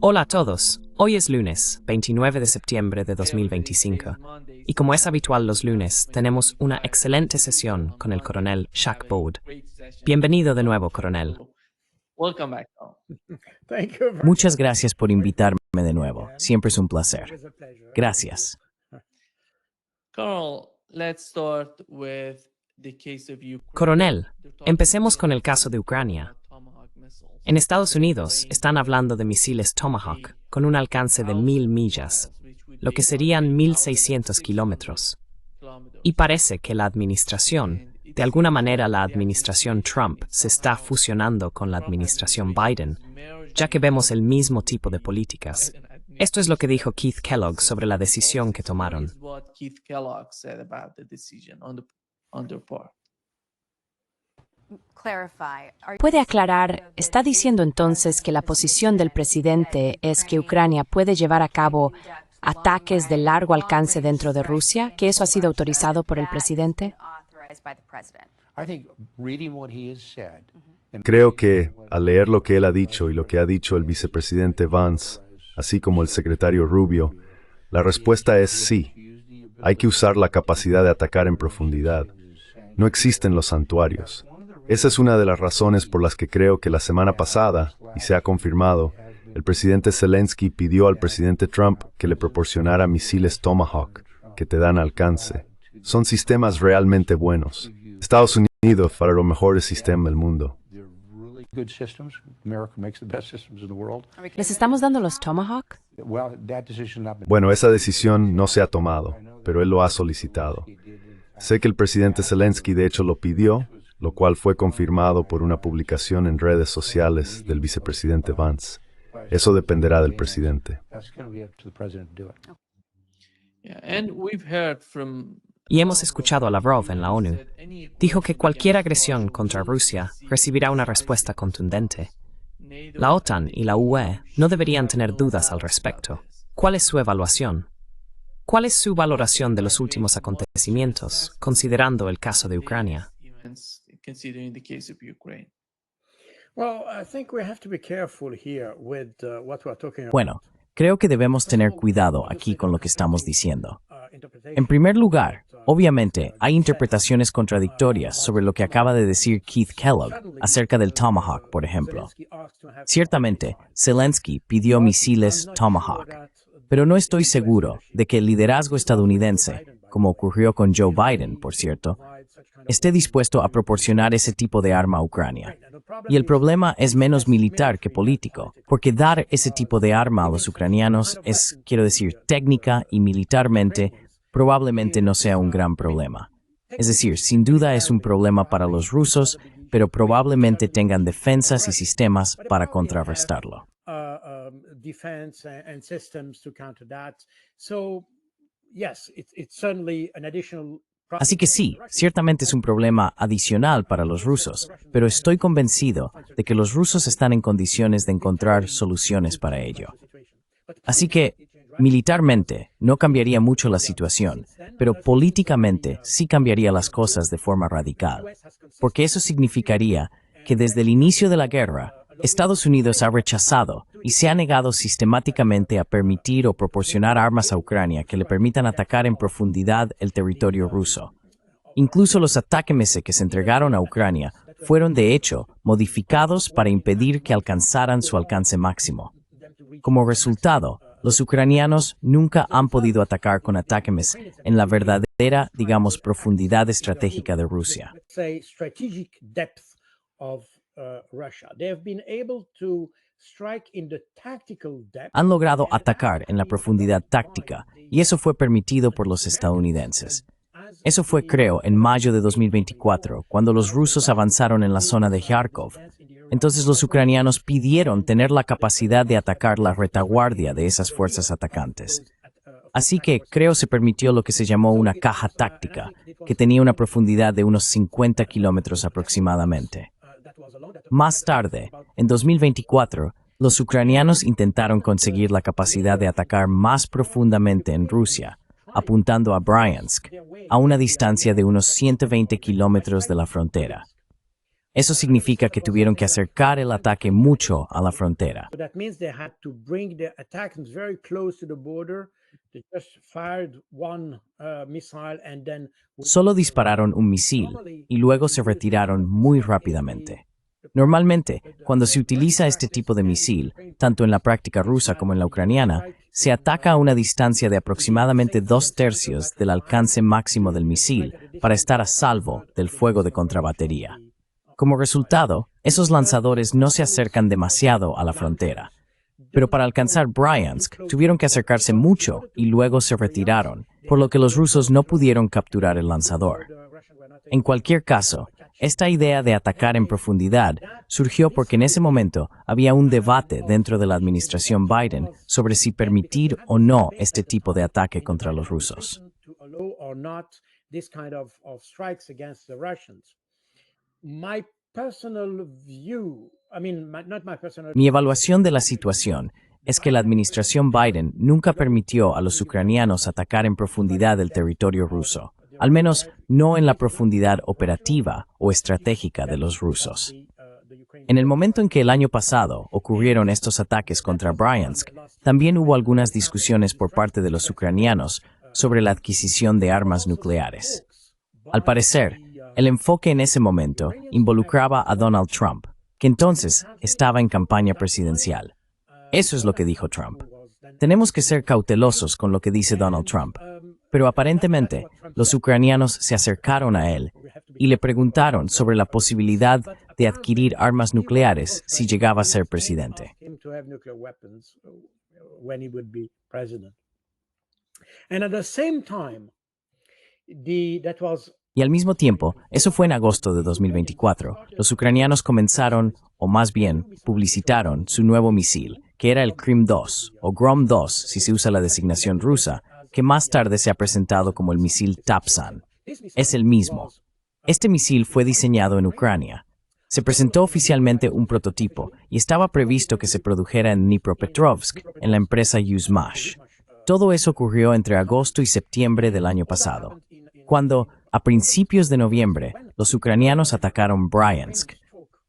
Hola a todos, hoy es lunes, 29 de septiembre de 2025, y como es habitual los lunes, tenemos una excelente sesión con el coronel Shaq Bode. Bienvenido de nuevo, coronel. Muchas gracias por invitarme de nuevo, siempre es un placer. Gracias. Coronel, empecemos con el caso de Ucrania. En Estados Unidos están hablando de misiles Tomahawk con un alcance de 1000 millas, lo que serían 1600 kilómetros. Y parece que la administración, de alguna manera la administración Trump, se está fusionando con la administración Biden, ya que vemos el mismo tipo de políticas. Esto es lo que dijo Keith Kellogg sobre la decisión que tomaron. ¿Puede aclarar, está diciendo entonces que la posición del presidente es que Ucrania puede llevar a cabo ataques de largo alcance dentro de Rusia, que eso ha sido autorizado por el presidente? Creo que, al leer lo que él ha dicho y lo que ha dicho el vicepresidente Vance, así como el secretario Rubio, la respuesta es sí. Hay que usar la capacidad de atacar en profundidad. No existen los santuarios. Esa es una de las razones por las que creo que la semana pasada, y se ha confirmado, el presidente Zelensky pidió al presidente Trump que le proporcionara misiles Tomahawk, que te dan alcance. Son sistemas realmente buenos. Estados Unidos para los mejores sistemas del mundo. ¿Les estamos dando los Tomahawk? Bueno, esa decisión no se ha tomado, pero él lo ha solicitado. Sé que el presidente Zelensky de hecho lo pidió, lo cual fue confirmado por una publicación en redes sociales del vicepresidente Vance. Eso dependerá del presidente. Y hemos escuchado a Lavrov en la ONU. Dijo que cualquier agresión contra Rusia recibirá una respuesta contundente. La OTAN y la UE no deberían tener dudas al respecto. ¿Cuál es su evaluación? ¿Cuál es su valoración de los últimos acontecimientos, considerando el caso de Ucrania? Bueno, creo que debemos tener cuidado aquí con lo que estamos diciendo. En primer lugar, obviamente, hay interpretaciones contradictorias sobre lo que acaba de decir Keith Kellogg acerca del Tomahawk, por ejemplo. Ciertamente, Zelensky pidió misiles Tomahawk, pero no estoy seguro de que el liderazgo estadounidense, como ocurrió con Joe Biden, por cierto, esté dispuesto a proporcionar ese tipo de arma a Ucrania. Y el problema es menos militar que político, porque dar ese tipo de arma a los ucranianos es, quiero decir, técnica y militarmente, probablemente no sea un gran problema. Es decir, sin duda es un problema para los rusos, pero probablemente tengan defensas y sistemas para contrarrestarlo. Así que sí, ciertamente es un problema adicional para los rusos, pero estoy convencido de que los rusos están en condiciones de encontrar soluciones para ello. Así que, militarmente, no cambiaría mucho la situación, pero políticamente sí cambiaría las cosas de forma radical, porque eso significaría que desde el inicio de la guerra, Estados Unidos ha rechazado y se ha negado sistemáticamente a permitir o proporcionar armas a Ucrania que le permitan atacar en profundidad el territorio ruso. Incluso los ATACMS que se entregaron a Ucrania fueron de hecho modificados para impedir que alcanzaran su alcance máximo. Como resultado, los ucranianos nunca han podido atacar con ATACMS en la verdadera, digamos, profundidad estratégica de Rusia. Han logrado atacar en la profundidad táctica, y eso fue permitido por los estadounidenses. Eso fue, creo, en mayo de 2024, cuando los rusos avanzaron en la zona de Kharkov. Entonces los ucranianos pidieron tener la capacidad de atacar la retaguardia de esas fuerzas atacantes. Así que, creo, se permitió lo que se llamó una caja táctica, que tenía una profundidad de unos 50 kilómetros aproximadamente. Más tarde, en 2024, los ucranianos intentaron conseguir la capacidad de atacar más profundamente en Rusia, apuntando a Bryansk, a una distancia de unos 120 kilómetros de la frontera. Eso significa que tuvieron que acercar el ataque mucho a la frontera. So that means they had to bring the attackers very close to the border. They just fired one missile and then Solo dispararon un misil y luego se retiraron muy rápidamente. Normalmente, cuando se utiliza este tipo de misil, tanto en la práctica rusa como en la ucraniana, se ataca a una distancia de aproximadamente 2/3 del alcance máximo del misil para estar a salvo del fuego de contrabatería. Como resultado, esos lanzadores no se acercan demasiado a la frontera. Pero para alcanzar Bryansk, tuvieron que acercarse mucho y luego se retiraron, por lo que los rusos no pudieron capturar el lanzador. En cualquier caso, esta idea de atacar en profundidad surgió porque en ese momento había un debate dentro de la administración Biden sobre si permitir o no este tipo de ataque contra los rusos. to allow or not this kind of strikes against the Russians. My personal view, not my personal. Mi evaluación de la situación es que la administración Biden nunca permitió a los ucranianos atacar en profundidad el territorio ruso, al menos no en la profundidad operativa o estratégica de los rusos. En el momento en que el año pasado ocurrieron estos ataques contra Bryansk, también hubo algunas discusiones por parte de los ucranianos sobre la adquisición de armas nucleares. Al parecer, el enfoque en ese momento involucraba a Donald Trump, que entonces estaba en campaña presidencial. Eso es lo que dijo Trump. Tenemos que ser cautelosos con lo que dice Donald Trump, pero aparentemente los ucranianos se acercaron a él y le preguntaron sobre la posibilidad de adquirir armas nucleares si llegaba a ser presidente. Y al mismo tiempo, eso fue en agosto de 2024, los ucranianos comenzaron, o más bien, publicitaron su nuevo misil, que era el Krim-2, o Grom-2 si se usa la designación rusa, que más tarde se ha presentado como el misil Tapsan. Es el mismo. Este misil fue diseñado en Ucrania. Se presentó oficialmente un prototipo y estaba previsto que se produjera en Dnipropetrovsk, en la empresa Yuzhmash. Todo eso ocurrió entre agosto y septiembre del año pasado, cuando, a principios de noviembre, los ucranianos atacaron Bryansk.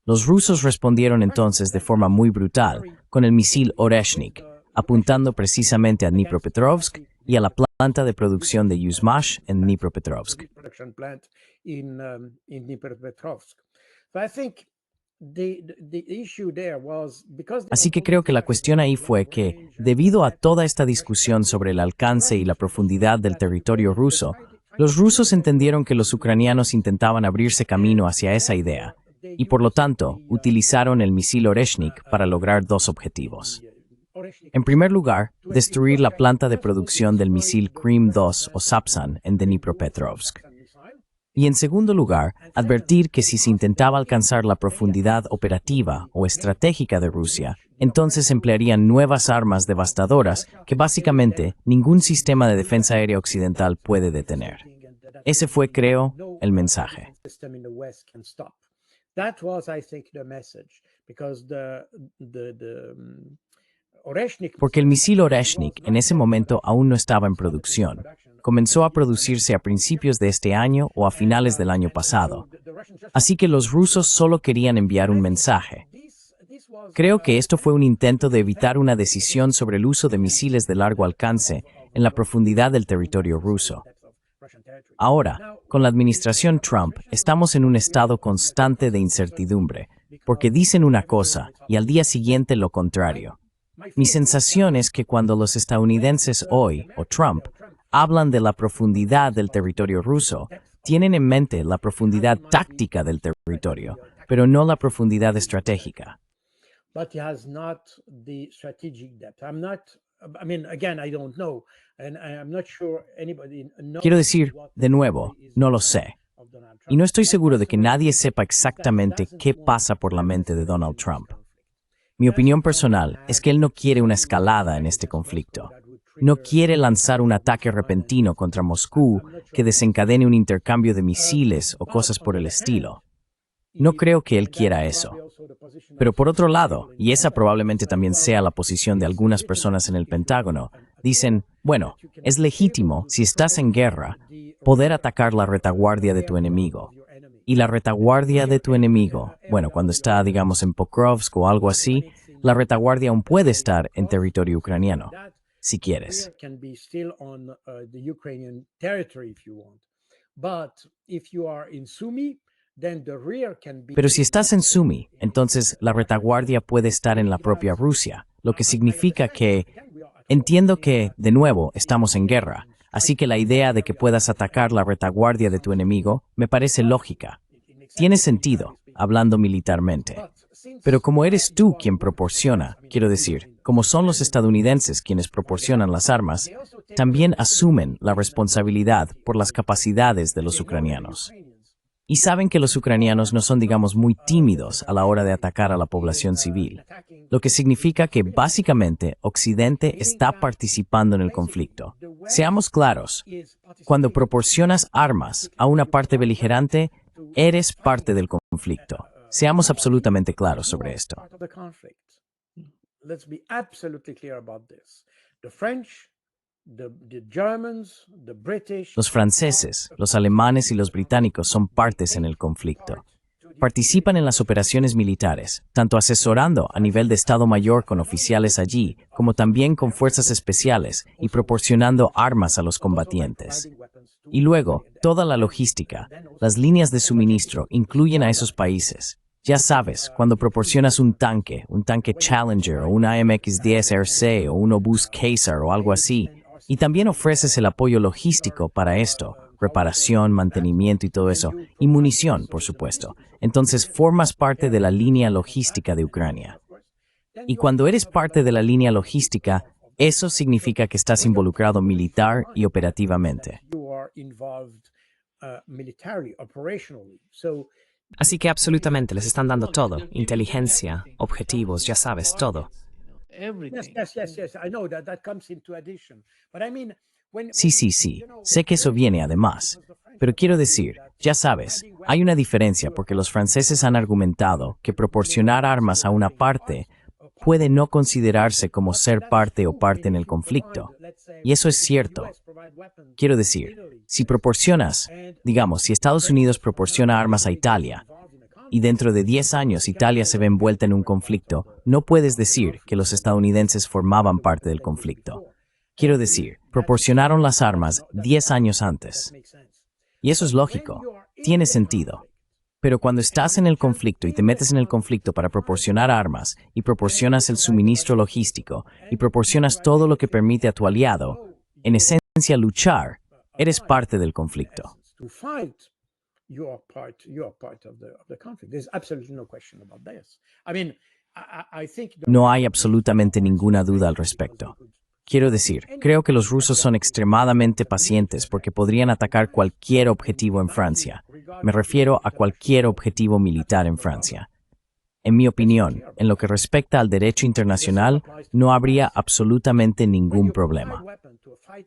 Los rusos respondieron entonces de forma muy brutal con el misil Oreshnik, apuntando precisamente a Dnipropetrovsk y a la planta de producción de Yuzhmash en Dnipropetrovsk. Así que creo que la cuestión ahí fue que, debido a toda esta discusión sobre el alcance y la profundidad del territorio ruso, los rusos entendieron que los ucranianos intentaban abrirse camino hacia esa idea, y por lo tanto, utilizaron el misil Oreshnik para lograr dos objetivos. En primer lugar, destruir la planta de producción del misil Krim-2 o Sapsan en Dnipropetrovsk. Y en segundo lugar, advertir que si se intentaba alcanzar la profundidad operativa o estratégica de Rusia, entonces emplearían nuevas armas devastadoras que básicamente ningún sistema de defensa aérea occidental puede detener. Ese fue, creo, el mensaje. Porque el misil Oreshnik en ese momento aún no estaba en producción. Comenzó a producirse a principios de este año o a finales del año pasado. Así que los rusos solo querían enviar un mensaje. Creo que esto fue un intento de evitar una decisión sobre el uso de misiles de largo alcance en la profundidad del territorio ruso. Ahora, con la administración Trump, estamos en un estado constante de incertidumbre, porque dicen una cosa y al día siguiente lo contrario. Mi sensación es que cuando los estadounidenses hoy, o Trump, hablan de la profundidad del territorio ruso, tienen en mente la profundidad táctica del territorio, pero no la profundidad estratégica. Quiero decir, de nuevo, no lo sé. Y no estoy seguro de que nadie sepa exactamente qué pasa por la mente de Donald Trump. Mi opinión personal es que él no quiere una escalada en este conflicto. No quiere lanzar un ataque repentino contra Moscú que desencadene un intercambio de misiles o cosas por el estilo. No creo que él quiera eso. Pero por otro lado, y esa probablemente también sea la posición de algunas personas en el Pentágono, dicen, bueno, es legítimo, si estás en guerra, poder atacar la retaguardia de tu enemigo. Y la retaguardia de tu enemigo, bueno, cuando está, digamos, en Pokrovsk o algo así, la retaguardia aún puede estar en territorio ucraniano, si quieres. Can be still on the Ukrainian territory if you want. But if you are in Sumy, then the rear can be. Pero si estás en Sumy, entonces la retaguardia puede estar en la propia Rusia, lo que significa que entiendo que, de nuevo, estamos en guerra, así que la idea de que puedas atacar la retaguardia de tu enemigo me parece lógica. Tiene sentido, hablando militarmente. Pero como eres tú quien proporciona, quiero decir, como son los estadounidenses quienes proporcionan las armas, también asumen la responsabilidad por las capacidades de los ucranianos. Y saben que los ucranianos no son, digamos, muy tímidos a la hora de atacar a la población civil, lo que significa que básicamente Occidente está participando en el conflicto. Seamos claros, cuando proporcionas armas a una parte beligerante, eres parte del conflicto. Seamos absolutamente claros sobre esto. Let's be absolutely clear about this. The French, the Germans, the British. Los franceses, los alemanes y los británicos son partes en el conflicto. Participan en las operaciones militares, tanto asesorando a nivel de Estado Mayor con oficiales allí, como también con fuerzas especiales y proporcionando armas a los combatientes. Y luego, toda la logística, las líneas de suministro incluyen a esos países. Ya sabes, cuando proporcionas un tanque Challenger o una AMX-10 RC o un obús Caesar o algo así, y también ofreces el apoyo logístico para esto, reparación, mantenimiento y todo eso, y munición, por supuesto. Entonces formas parte de la línea logística de Ucrania. Y cuando eres parte de la línea logística, eso significa que estás involucrado militar y operativamente. Así que absolutamente les están dando todo, inteligencia, objetivos, ya sabes, todo. Sí, sé que eso viene además, pero quiero decir, ya sabes, hay una diferencia porque los franceses han argumentado que proporcionar armas a una parte puede no considerarse como ser parte o parte en el conflicto. Y eso es cierto. Quiero decir, si proporcionas, digamos, si Estados Unidos proporciona armas a Italia, y dentro de 10 años Italia se ve envuelta en un conflicto, no puedes decir que los estadounidenses formaban parte del conflicto. Quiero decir, proporcionaron las armas 10 años antes. Y eso es lógico, tiene sentido. Pero cuando estás en el conflicto y te metes en el conflicto para proporcionar armas y proporcionas el suministro logístico y proporcionas todo lo que permite a tu aliado, en esencia luchar, eres parte del conflicto. No hay absolutamente ninguna duda al respecto. Quiero decir, creo que los rusos son extremadamente pacientes porque podrían atacar cualquier objetivo en Francia. Me refiero a cualquier objetivo militar en Francia. En mi opinión, en lo que respecta al derecho internacional, no habría absolutamente ningún problema.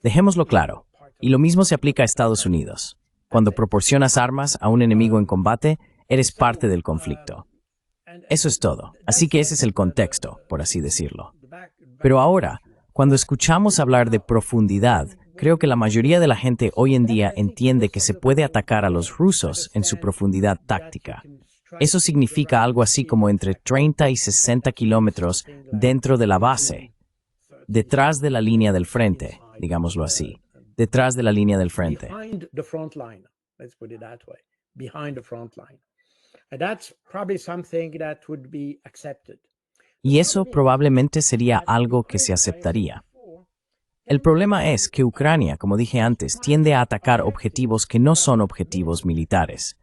Dejémoslo claro, y lo mismo se aplica a Estados Unidos. Cuando proporcionas armas a un enemigo en combate, eres parte del conflicto. Eso es todo. Así que ese es el contexto, por así decirlo. Pero ahora, cuando escuchamos hablar de profundidad, creo que la mayoría de la gente hoy en día entiende que se puede atacar a los rusos en su profundidad táctica. Eso significa algo así como entre 30 y 60 kilómetros dentro de la base, detrás de la línea del frente, digámoslo así, detrás de la línea del frente. Y eso probablemente sería algo que se aceptaría. El problema es que Ucrania, como dije antes, tiende a atacar objetivos que no son objetivos militares.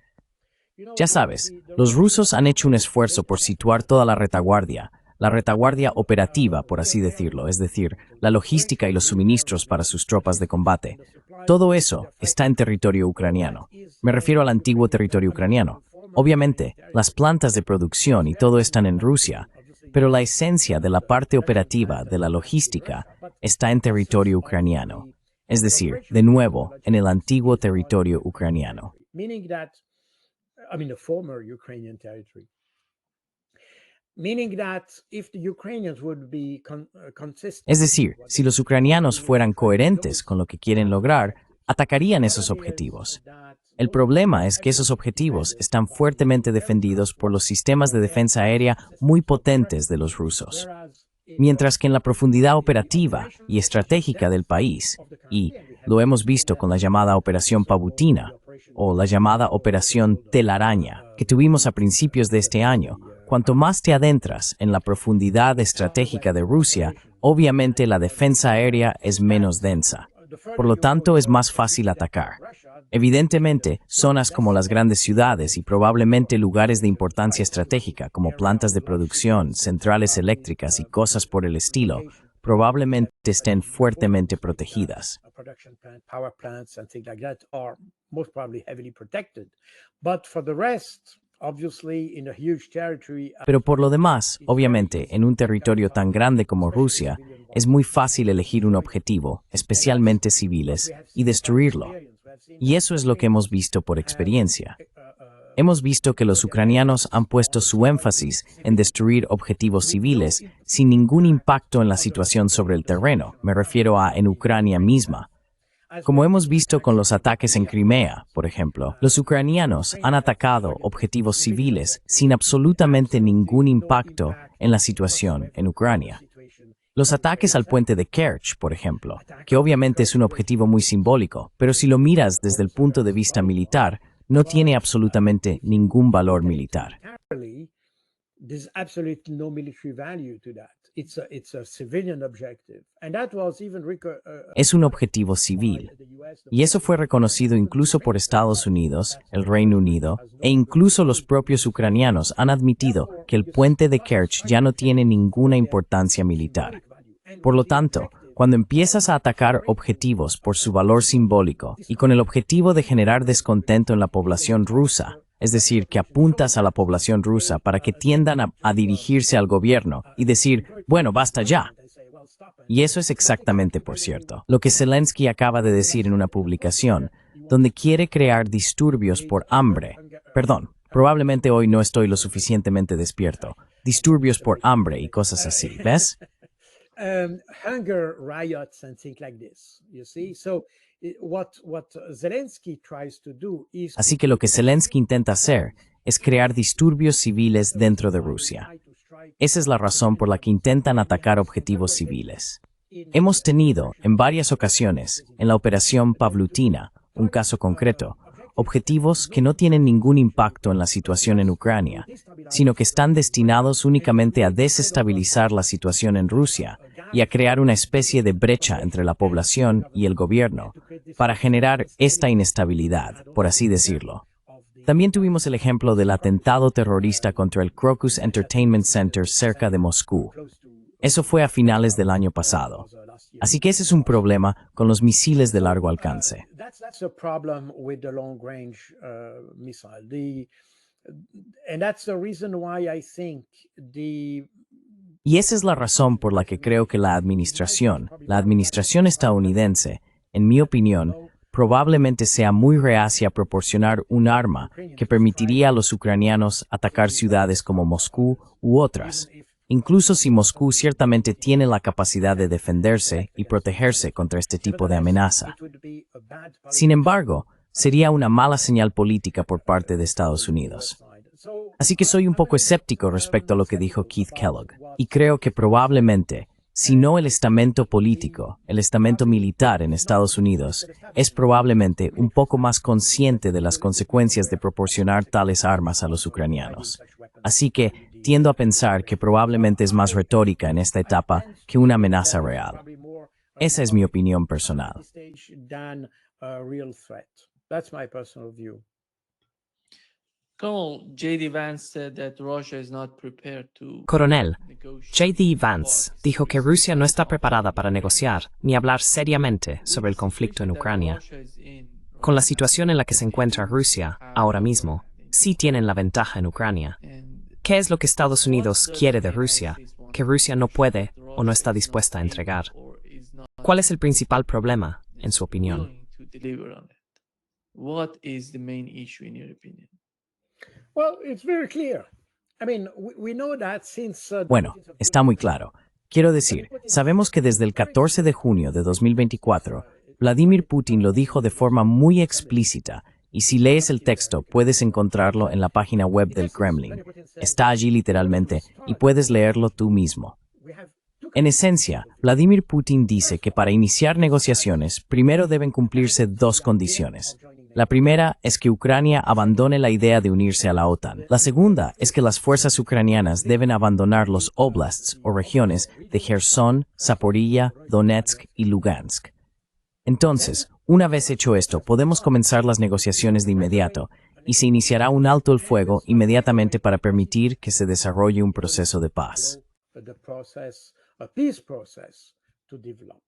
Ya sabes, los rusos han hecho un esfuerzo por situar toda la retaguardia operativa, por así decirlo, es decir, la logística y los suministros para sus tropas de combate. Todo eso está en territorio ucraniano. Me refiero al antiguo territorio ucraniano. Obviamente, las plantas de producción y todo están en Rusia, pero la esencia de la parte operativa de la logística está en territorio ucraniano, es decir, de nuevo, en el antiguo territorio ucraniano. Es decir, si los ucranianos fueran coherentes con lo que quieren lograr, atacarían esos objetivos. El problema es que esos objetivos están fuertemente defendidos por los sistemas de defensa aérea muy potentes de los rusos. Mientras que en la profundidad operativa y estratégica del país, y lo hemos visto con la llamada Operación Pavutina o la llamada Operación Telaraña que tuvimos a principios de este año, cuanto más te adentras en la profundidad estratégica de Rusia, obviamente la defensa aérea es menos densa. Por lo tanto, es más fácil atacar. Evidentemente, zonas como las grandes ciudades y probablemente lugares de importancia estratégica como plantas de producción, centrales eléctricas y cosas por el estilo, probablemente estén fuertemente protegidas. Pero por lo demás, obviamente, en un territorio tan grande como Rusia, es muy fácil elegir un objetivo, especialmente civiles, y destruirlo. Y eso es lo que hemos visto por experiencia. Hemos visto que los ucranianos han puesto su énfasis en destruir objetivos civiles sin ningún impacto en la situación sobre el terreno, me refiero a en Ucrania misma. Como hemos visto con los ataques en Crimea, por ejemplo, los ucranianos han atacado objetivos civiles sin absolutamente ningún impacto en la situación en Ucrania. Los ataques al puente de Kerch, por ejemplo, que obviamente es un objetivo muy simbólico, pero si lo miras desde el punto de vista militar, no tiene absolutamente ningún valor militar. Es un objetivo civil, y eso fue reconocido incluso por Estados Unidos, el Reino Unido, e incluso los propios ucranianos han admitido que el puente de Kerch ya no tiene ninguna importancia militar. Por lo tanto, cuando empiezas a atacar objetivos por su valor simbólico y con el objetivo de generar descontento en la población rusa, es decir, que apuntas a la población rusa para que tiendan a dirigirse al gobierno y decir, bueno, basta ya. Y eso es exactamente, por cierto, lo que Zelensky acaba de decir en una publicación, donde quiere crear disturbios por hambre. Perdón, probablemente hoy no estoy lo suficientemente despierto. Disturbios por hambre y cosas así, ¿ves? Hunger riots and things like this, you see. So what Zelensky tries to do is Así que lo que Zelensky intenta hacer es crear disturbios civiles dentro de Rusia. Esa es la razón por la que intentan atacar objetivos civiles. Hemos tenido, en varias ocasiones, en la Operación Pavlutina, un caso concreto, objetivos que no tienen ningún impacto en la situación en Ucrania, sino que están destinados únicamente a desestabilizar la situación en Rusia y a crear una especie de brecha entre la población y el gobierno, para generar esta inestabilidad, por así decirlo. También tuvimos el ejemplo del atentado terrorista contra el Crocus Entertainment Center cerca de Moscú. Eso fue a finales del año pasado. Así que ese es un problema con los misiles de largo alcance. that's a problem with the long range missile. And that's the reason why I think Y esa es la razón por la que creo que la administración estadounidense, en mi opinión, probablemente sea muy reacia a proporcionar un arma que permitiría a los ucranianos atacar ciudades como Moscú u otras, incluso si Moscú ciertamente tiene la capacidad de defenderse y protegerse contra este tipo de amenaza. Sin embargo, sería una mala señal política por parte de Estados Unidos. Así que soy un poco escéptico respecto a lo que dijo Keith Kellogg, y creo que probablemente, si no el estamento político, el estamento militar en Estados Unidos, es probablemente un poco más consciente de las consecuencias de proporcionar tales armas a los ucranianos. Así que tiendo a pensar que probablemente es más retórica en esta etapa que una amenaza real. Esa es mi opinión personal. Coronel, J.D. Vance dijo que Rusia no está preparada para negociar ni hablar seriamente sobre el conflicto en Ucrania. Con la situación en la que se encuentra Rusia ahora mismo, sí tienen la ventaja en Ucrania. ¿Qué es lo que Estados Unidos quiere de Rusia, que Rusia no puede o no está dispuesta a entregar? ¿Cuál es el principal problema, en su opinión? Bueno, está muy claro. Quiero decir, sabemos que desde el 14 de junio de 2024, Vladimir Putin lo dijo de forma muy explícita, Y si lees el texto, puedes encontrarlo en la página web del Kremlin. Está allí literalmente y puedes leerlo tú mismo. En esencia, Vladimir Putin dice que para iniciar negociaciones, primero deben cumplirse dos condiciones. La primera es que Ucrania abandone la idea de unirse a la OTAN. La segunda es que las fuerzas ucranianas deben abandonar los oblasts o regiones de Kherson, Zaporilla, Donetsk y Lugansk. Entonces, una vez hecho esto, podemos comenzar las negociaciones de inmediato y se iniciará un alto el fuego inmediatamente para permitir que se desarrolle un proceso de paz. A peace process to develop.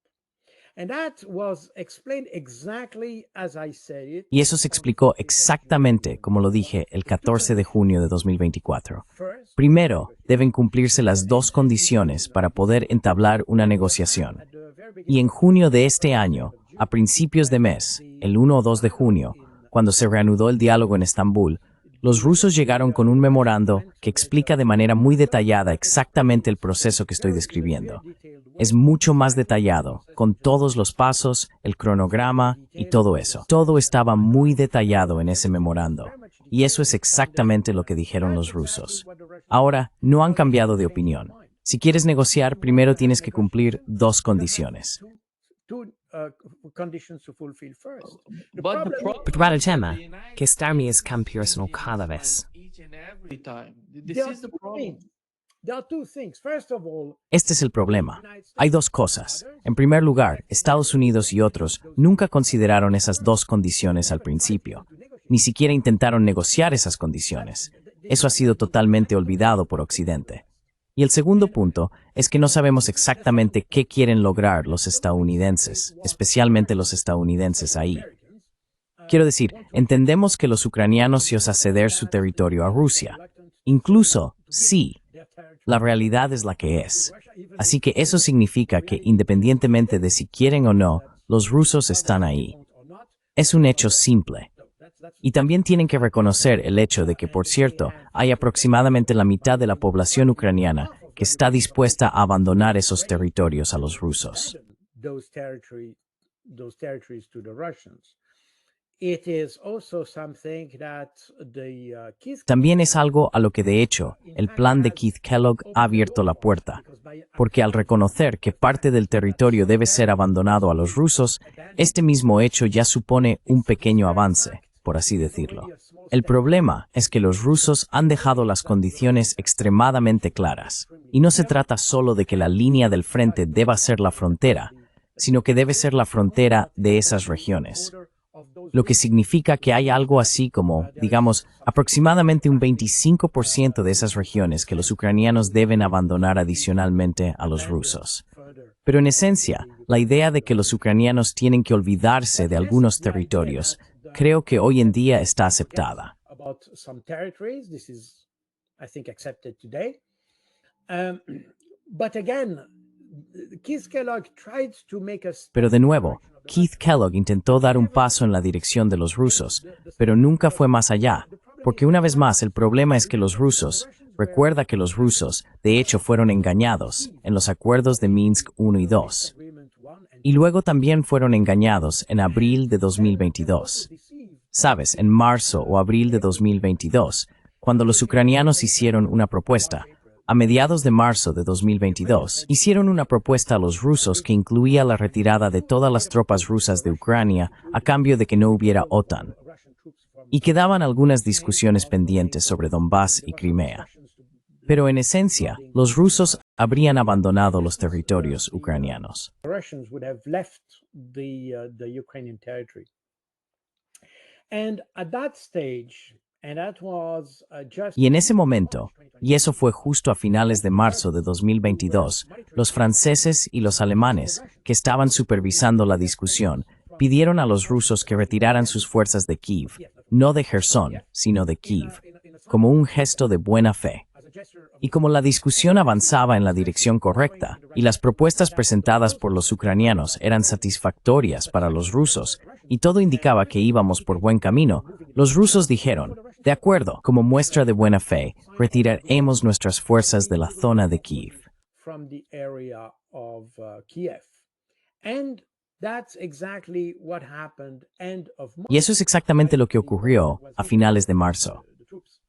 And that was explained exactly as I said it. Y eso se explicó exactamente como lo dije el 14 de junio de 2024. Primero, deben cumplirse las dos condiciones para poder entablar una negociación. Y en junio de este año, a principios de mes, el 1 o 2 de junio, cuando se reanudó el diálogo en Estambul, los rusos llegaron con un memorando que explica de manera muy detallada exactamente el proceso que estoy describiendo. Es mucho más detallado, con todos los pasos, el cronograma y todo eso. Todo estaba muy detallado en ese memorando. Y eso es exactamente lo que dijeron los rusos. Ahora, no han cambiado de opinión. Si quieres negociar, primero tienes que cumplir dos condiciones. Pero el tema, que esta armia es campeonato cada vez. Este es el problema. Hay dos cosas. En primer lugar, Estados Unidos y otros nunca consideraron esas dos condiciones al principio. Ni siquiera intentaron negociar esas condiciones. Eso ha sido totalmente olvidado por Occidente. Y el segundo punto es que no sabemos exactamente qué quieren lograr los estadounidenses, especialmente los estadounidenses ahí. Quiero decir, entendemos que los ucranianos se osan ceder su territorio a Rusia. Incluso, sí, la realidad es la que es. Así que eso significa que, independientemente de si quieren o no, los rusos están ahí. Es un hecho simple. Y también tienen que reconocer el hecho de que, por cierto, hay aproximadamente la mitad de la población ucraniana que está dispuesta a abandonar esos territorios a los rusos. También es algo a lo que, de hecho, el plan de Keith Kellogg ha abierto la puerta, porque al reconocer que parte del territorio debe ser abandonado a los rusos, este mismo hecho ya supone un pequeño avance, por así decirlo. El problema es que los rusos han dejado las condiciones extremadamente claras, y no se trata solo de que la línea del frente deba ser la frontera, sino que debe ser la frontera de esas regiones. Lo que significa que hay algo así como, digamos, aproximadamente un 25% de esas regiones que los ucranianos deben abandonar adicionalmente a los rusos. Pero en esencia, la idea de que los ucranianos tienen que olvidarse de algunos territorios creo que hoy en día está aceptada. Pero de nuevo, Keith Kellogg intentó dar un paso en la dirección de los rusos, pero nunca fue más allá, porque una vez más el problema es que los rusos, recuerda que los rusos, de hecho, fueron engañados en los acuerdos de Minsk I y II. Y luego también fueron engañados en abril de 2022. Sabes, en marzo o abril de 2022, cuando los ucranianos hicieron una propuesta. A mediados de marzo de 2022, hicieron una propuesta a los rusos que incluía la retirada de todas las tropas rusas de Ucrania a cambio de que no hubiera OTAN. Y quedaban algunas discusiones pendientes sobre Donbass y Crimea. Pero en esencia, los rusos habrían abandonado los territorios ucranianos. Y en ese momento, y eso fue justo a finales de marzo de 2022, los franceses y los alemanes, que estaban supervisando la discusión, pidieron a los rusos que retiraran sus fuerzas de Kiev, no de Kherson, sino de Kiev, como un gesto de buena fe. Y como la discusión avanzaba en la dirección correcta, y las propuestas presentadas por los ucranianos eran satisfactorias para los rusos, y todo indicaba que íbamos por buen camino, los rusos dijeron, de acuerdo, como muestra de buena fe, retiraremos nuestras fuerzas de la zona de Kiev. That's exactly what happened end of Y eso es exactamente lo que ocurrió a finales de marzo.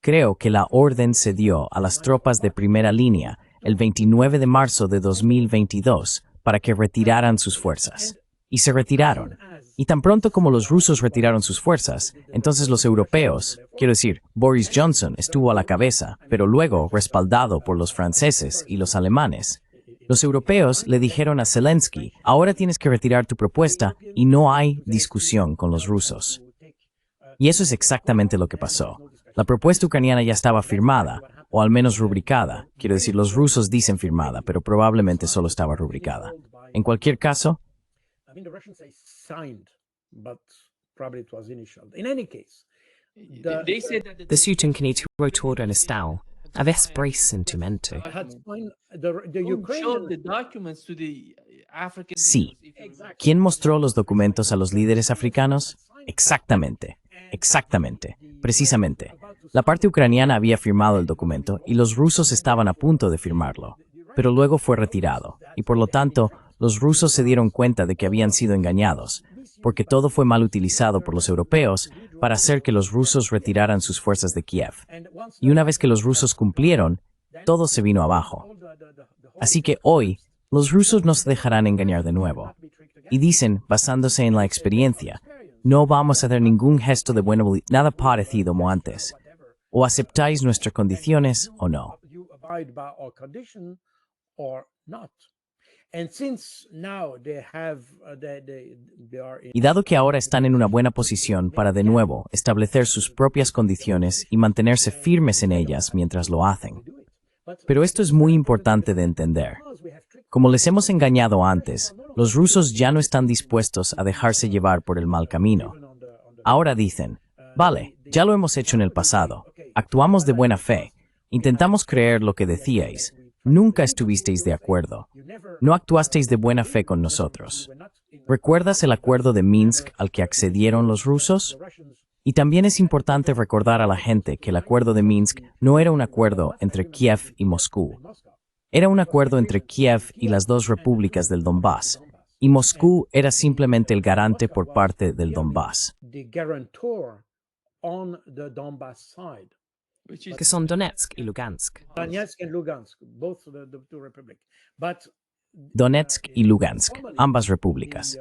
Creo que la orden se dio a las tropas de primera línea el 29 de marzo de 2022 para que retiraran sus fuerzas. Y se retiraron. Y tan pronto como los rusos retiraron sus fuerzas, entonces los europeos, quiero decir, Boris Johnson estuvo a la cabeza, pero luego respaldado por los franceses y los alemanes. Los europeos le dijeron a Zelensky, ahora tienes que retirar tu propuesta y no hay discusión con los rusos. Y eso es exactamente lo que pasó. La propuesta ucraniana ya estaba firmada, o al menos rubricada. Quiero decir, los rusos dicen firmada, pero probablemente solo estaba rubricada. En cualquier caso, the Russians say signed, but probably it was initial. In any case, Dessutom kan ni tro en estado a ves braceintumento. had signed the Ukrainian. sí. ¿Quién mostró los documentos a los líderes africanos? Exactamente, precisamente. La parte ucraniana había firmado el documento y los rusos estaban a punto de firmarlo, pero luego fue retirado, y por lo tanto, los rusos se dieron cuenta de que habían sido engañados, porque todo fue mal utilizado por los europeos para hacer que los rusos retiraran sus fuerzas de Kiev. Y una vez que los rusos cumplieron, todo se vino abajo. Así que hoy, los rusos no se dejarán engañar de nuevo. Y dicen, basándose en la experiencia, no vamos a hacer ningún gesto de buena voluntad, nada parecido como antes. O aceptáis nuestras condiciones o no. You abide by our condition or not. And since now they have, they are in. Y dado que ahora están en una buena posición para de nuevo establecer sus propias condiciones y mantenerse firmes en ellas mientras lo hacen. Pero esto es muy importante de entender. Como les hemos engañado antes, los rusos ya no están dispuestos a dejarse llevar por el mal camino. Ahora dicen, vale, ya lo hemos hecho en el pasado, actuamos de buena fe, intentamos creer lo que decíais, nunca estuvisteis de acuerdo, no actuasteis de buena fe con nosotros. ¿Recuerdas el acuerdo de Minsk al que accedieron los rusos? Y también es importante recordar a la gente que el acuerdo de Minsk no era un acuerdo entre Kiev y Moscú. Era un acuerdo entre Kiev y las dos repúblicas del Donbass, y Moscú era simplemente el garante por parte del Donbass. The guarantor on the Donbass side. Que son Donetsk y Lugansk. Donetsk and Lugansk, both the two republics. But Donetsk y Lugansk, ambas repúblicas.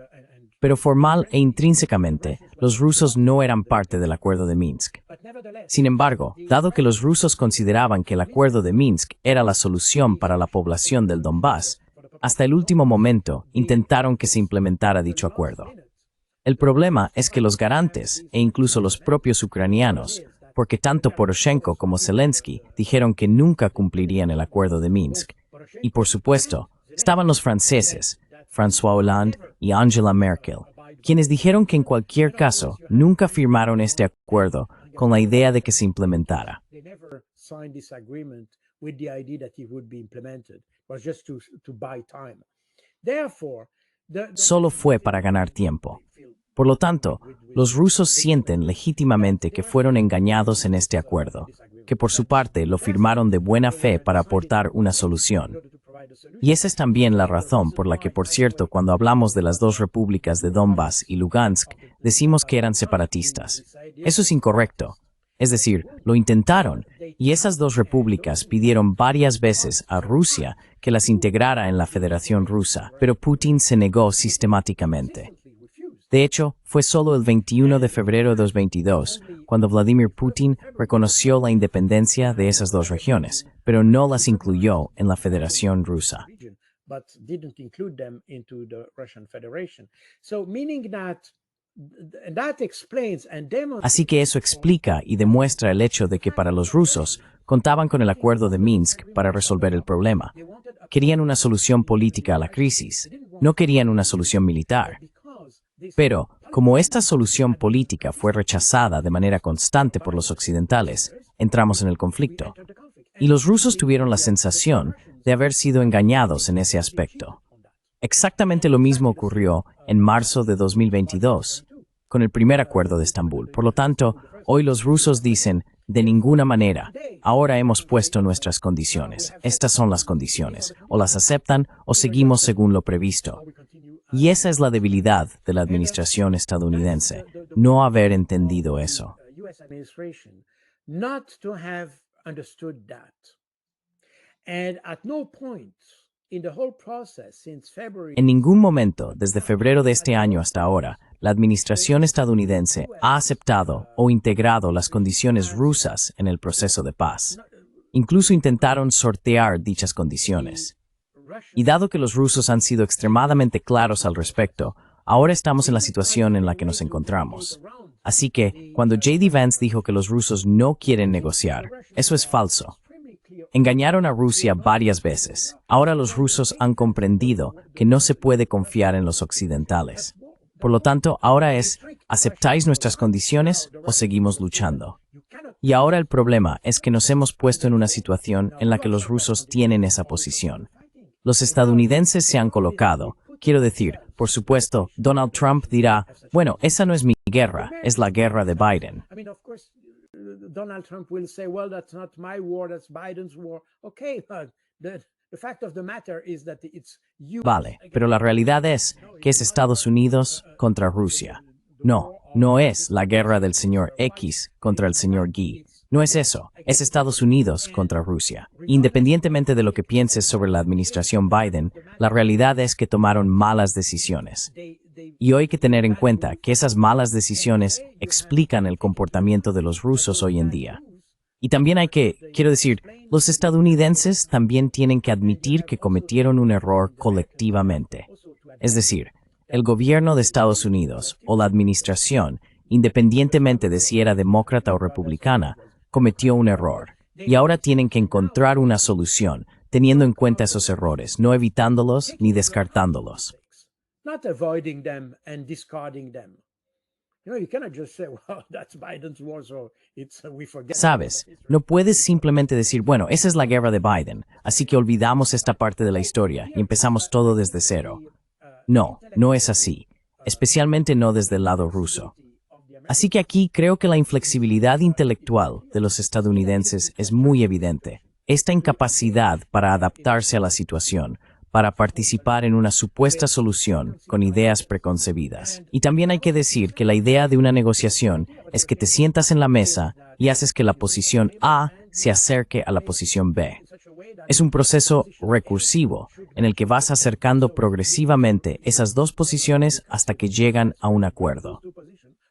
Pero formal e intrínsecamente, los rusos no eran parte del acuerdo de Minsk. Sin embargo, dado que los rusos consideraban que el acuerdo de Minsk era la solución para la población del Donbass, hasta el último momento intentaron que se implementara dicho acuerdo. El problema es que los garantes, e incluso los propios ucranianos, porque tanto Poroshenko como Zelensky dijeron que nunca cumplirían el acuerdo de Minsk, y por supuesto, estaban los franceses, François Hollande y Angela Merkel, quienes dijeron que en cualquier caso nunca firmaron este acuerdo con la idea de que se implementara. they never signed this agreement with the idea that it would be implemented. It was just to buy time. Therefore, Solo fue para ganar tiempo. Por lo tanto, los rusos sienten legítimamente que fueron engañados en este acuerdo, que por su parte lo firmaron de buena fe para aportar una solución. Y esa es también la razón por la que, por cierto, cuando hablamos de las dos repúblicas de Donbass y Lugansk, decimos que eran separatistas. Eso es incorrecto. Es decir, lo intentaron, y esas dos repúblicas pidieron varias veces a Rusia que las integrara en la Federación Rusa, pero Putin se negó sistemáticamente. De hecho, fue solo el 21 de febrero de 2022 cuando Vladimir Putin reconoció la independencia de esas dos regiones, pero no las incluyó en la Federación Rusa. but didn't include them into the Russian Federation. So meaning that explains and demonstrates. Así que eso explica y demuestra el hecho de que para los rusos contaban con el acuerdo de Minsk para resolver el problema. Querían una solución política a la crisis, no querían una solución militar. Pero, como esta solución política fue rechazada de manera constante por los occidentales, entramos en el conflicto. Y los rusos tuvieron la sensación de haber sido engañados en ese aspecto. Exactamente lo mismo ocurrió en marzo de 2022, con el primer acuerdo de Estambul. Por lo tanto, hoy los rusos dicen, de ninguna manera, ahora hemos puesto nuestras condiciones. Estas son las condiciones. O las aceptan o seguimos según lo previsto. Y esa es la debilidad de la administración estadounidense, no haber entendido eso. US administration not to have understood that. And at no point in the whole process since February En ningún momento, desde febrero de este año hasta ahora, la administración estadounidense ha aceptado o integrado las condiciones rusas en el proceso de paz. Incluso intentaron sortear dichas condiciones. Y dado que los rusos han sido extremadamente claros al respecto, ahora estamos en la situación en la que nos encontramos. Así que, cuando J.D. Vance dijo que los rusos no quieren negociar, eso es falso. Engañaron a Rusia varias veces. Ahora los rusos han comprendido que no se puede confiar en los occidentales. Por lo tanto, ahora es, ¿aceptáis nuestras condiciones o seguimos luchando? Y ahora el problema es que nos hemos puesto en una situación en la que los rusos tienen esa posición. Los estadounidenses se han colocado. Quiero decir, por supuesto, Donald Trump dirá, bueno, esa no es mi guerra, es la guerra de Biden. I mean, of course, Donald Trump will say, well, that's not my war, that's Biden's war. Okay, but the fact of the matter is that it's you. Vale, pero la realidad es que es Estados Unidos contra Rusia. No, no es la guerra del señor X contra el señor Y. No es eso, es Estados Unidos contra Rusia. Independientemente de lo que pienses sobre la administración Biden, la realidad es que tomaron malas decisiones. Y hoy hay que tener en cuenta que esas malas decisiones explican el comportamiento de los rusos hoy en día. Y también quiero decir, los estadounidenses también tienen que admitir que cometieron un error colectivamente. Es decir, el gobierno de Estados Unidos o la administración, independientemente de si era demócrata o republicana, cometió un error. Y ahora tienen que encontrar una solución, teniendo en cuenta esos errores, no evitándolos ni descartándolos. Not avoiding them and discarding them. You cannot just say, well, that's Biden's war, so we forget. Sabes, no puedes simplemente decir, bueno, esa es la guerra de Biden, así que olvidamos esta parte de la historia y empezamos todo desde cero. No, no es así, especialmente no desde el lado ruso. Así que aquí creo que la inflexibilidad intelectual de los estadounidenses es muy evidente. Esta incapacidad para adaptarse a la situación, para participar en una supuesta solución con ideas preconcebidas. Y también hay que decir que la idea de una negociación es que te sientas en la mesa y haces que la posición A se acerque a la posición B. Es un proceso recursivo en el que vas acercando progresivamente esas dos posiciones hasta que llegan a un acuerdo.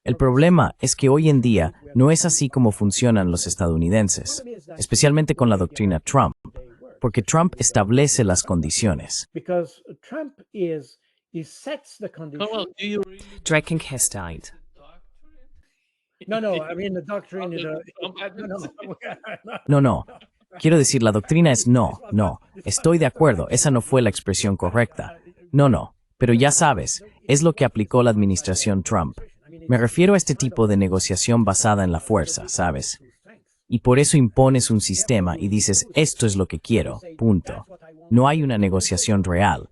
El problema es que hoy en día no es así como funcionan los estadounidenses, especialmente con la doctrina Trump, porque Trump establece las condiciones. Because Trump he sets the condition. Dreckengestalt. No, I mean the doctrine is No. Quiero decir, la doctrina es no. Estoy de acuerdo, esa no fue la expresión correcta. No. Pero ya sabes, es lo que aplicó la administración Trump. Me refiero a este tipo de negociación basada en la fuerza, ¿sabes? Y por eso impones un sistema y dices, esto es lo que quiero, punto. No hay una negociación real.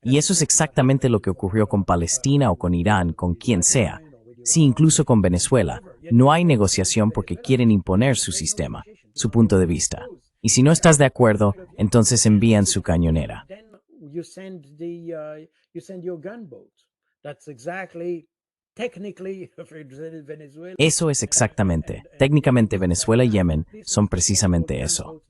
Y eso es exactamente lo que ocurrió con Palestina o con Irán, con quien sea. Sí, incluso con Venezuela. No hay negociación porque quieren imponer su sistema, su punto de vista. Y si no estás de acuerdo, entonces envían su cañonera. then you send your gunboat. That's exactly technically Venezuela. Eso es exactamente. Técnicamente Venezuela y Yemen son precisamente eso.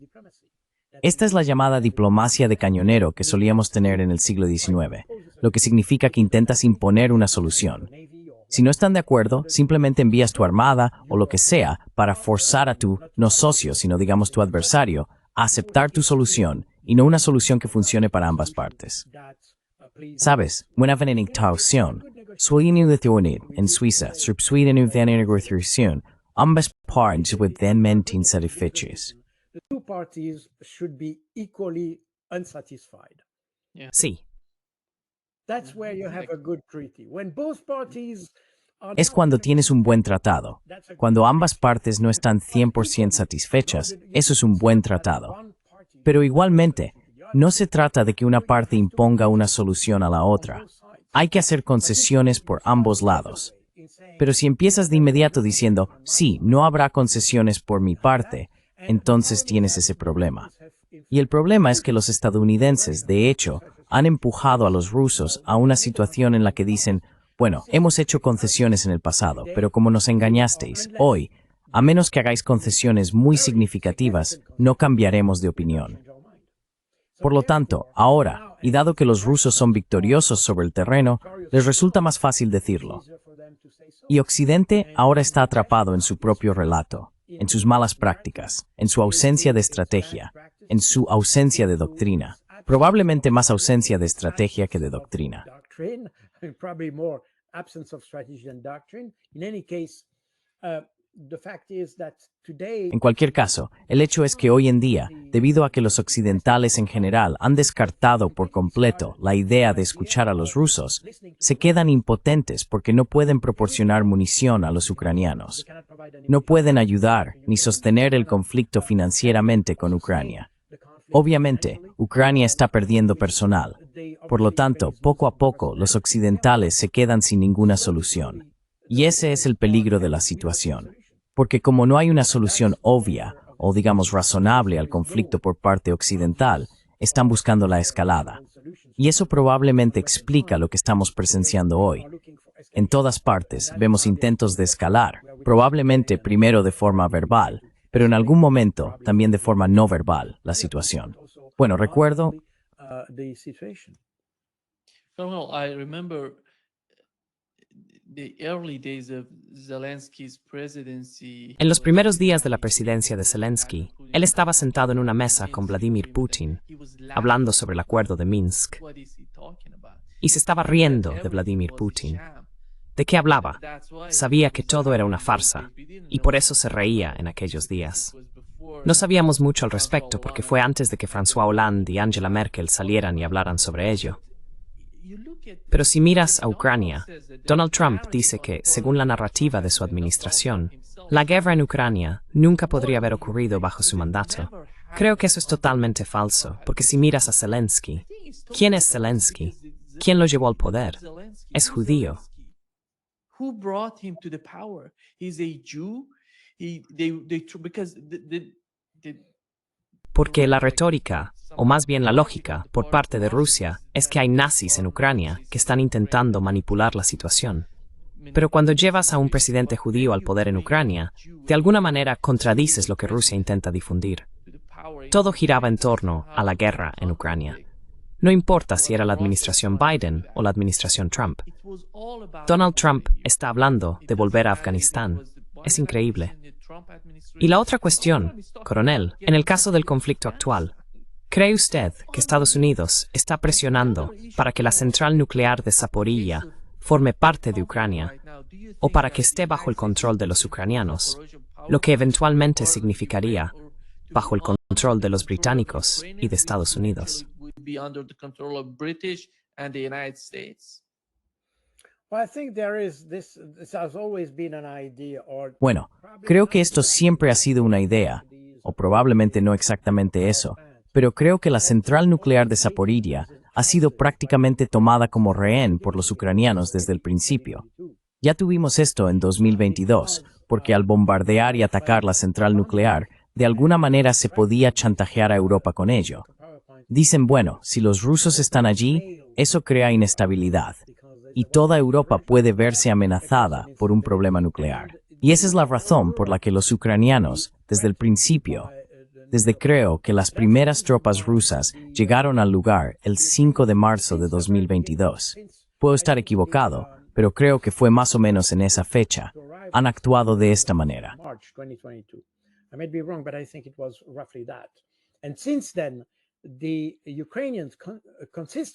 Esta es la llamada diplomacia de cañonero que solíamos tener en el siglo XIX, lo que significa que intentas imponer una solución. Si no están de acuerdo, simplemente envías tu armada o lo que sea para forzar a tu, no socio, sino digamos tu adversario, a aceptar tu solución y no una solución que funcione para ambas partes. Sabes, buena negociación. En Suiza, Sweden negociación, ambas partes pueden mentir satisfechas. The two parties should be equally unsatisfied. Sí. That's where you have a good treaty. When both parties are Es cuando tienes un buen tratado. Cuando ambas partes no están 100% satisfechas, eso es un buen tratado. Pero igualmente, no se trata de que una parte imponga una solución a la otra. Hay que hacer concesiones por ambos lados. Pero si empiezas de inmediato diciendo, sí, no habrá concesiones por mi parte, entonces tienes ese problema. Y el problema es que los estadounidenses, de hecho, han empujado a los rusos a una situación en la que dicen, bueno, hemos hecho concesiones en el pasado, pero como nos engañasteis, hoy, a menos que hagáis concesiones muy significativas, no cambiaremos de opinión. Por lo tanto, ahora, y dado que los rusos son victoriosos sobre el terreno, les resulta más fácil decirlo. Y Occidente ahora está atrapado en su propio relato, en sus malas prácticas, en su ausencia de estrategia, en su ausencia de doctrina. Probablemente más ausencia de estrategia que de doctrina. En cualquier caso, el hecho es que hoy en día, debido a que los occidentales en general han descartado por completo la idea de escuchar a los rusos, se quedan impotentes porque no pueden proporcionar munición a los ucranianos. No pueden ayudar ni sostener el conflicto financieramente con Ucrania. Obviamente, Ucrania está perdiendo personal. Por lo tanto, poco a poco, los occidentales se quedan sin ninguna solución. Y ese es el peligro de la situación. Porque como no hay una solución obvia, o digamos razonable al conflicto por parte occidental, están buscando la escalada. Y eso probablemente explica lo que estamos presenciando hoy. En todas partes vemos intentos de escalar, probablemente primero de forma verbal, pero en algún momento también de forma no verbal, la situación. Bueno, recuerdo... En los primeros días de la presidencia de Zelensky, él estaba sentado en una mesa con Vladimir Putin, hablando sobre el acuerdo de Minsk. Y se estaba riendo de Vladimir Putin. ¿De qué hablaba? Sabía que todo era una farsa, y por eso se reía en aquellos días. No sabíamos mucho al respecto porque fue antes de que François Hollande y Angela Merkel salieran y hablaran sobre ello. Pero si miras a Ucrania, Donald Trump dice que, según la narrativa de su administración, la guerra en Ucrania nunca podría haber ocurrido bajo su mandato. Creo que eso es totalmente falso, porque si miras a Zelensky, ¿quién es Zelensky? ¿Quién lo llevó al poder? Es judío. Porque la retórica, o más bien la lógica, por parte de Rusia, es que hay nazis en Ucrania que están intentando manipular la situación. Pero cuando llevas a un presidente judío al poder en Ucrania, de alguna manera contradices lo que Rusia intenta difundir. Todo giraba en torno a la guerra en Ucrania. No importa si era la administración Biden o la administración Trump. Donald Trump está hablando de volver a Afganistán. Es increíble. Y la otra cuestión, coronel, en el caso del conflicto actual, ¿cree usted que Estados Unidos está presionando para que la central nuclear de Zaporilla forme parte de Ucrania o para que esté bajo el control de los ucranianos, lo que eventualmente significaría bajo el control de los británicos y de Estados Unidos? Bueno, creo que esto siempre ha sido una idea, o probablemente no exactamente eso, pero creo que la central nuclear de Zaporilla ha sido prácticamente tomada como rehén por los ucranianos desde el principio. Ya tuvimos esto en 2022, porque al bombardear y atacar la central nuclear, de alguna manera se podía chantajear a Europa con ello. Dicen, bueno, si los rusos están allí, eso crea inestabilidad. Y toda Europa puede verse amenazada por un problema nuclear. Y esa es la razón por la que los ucranianos, desde el principio, desde creo que las primeras tropas rusas llegaron al lugar el 5 de marzo de 2022. Puedo estar equivocado, pero creo que fue más o menos en esa fecha. Han actuado de esta manera.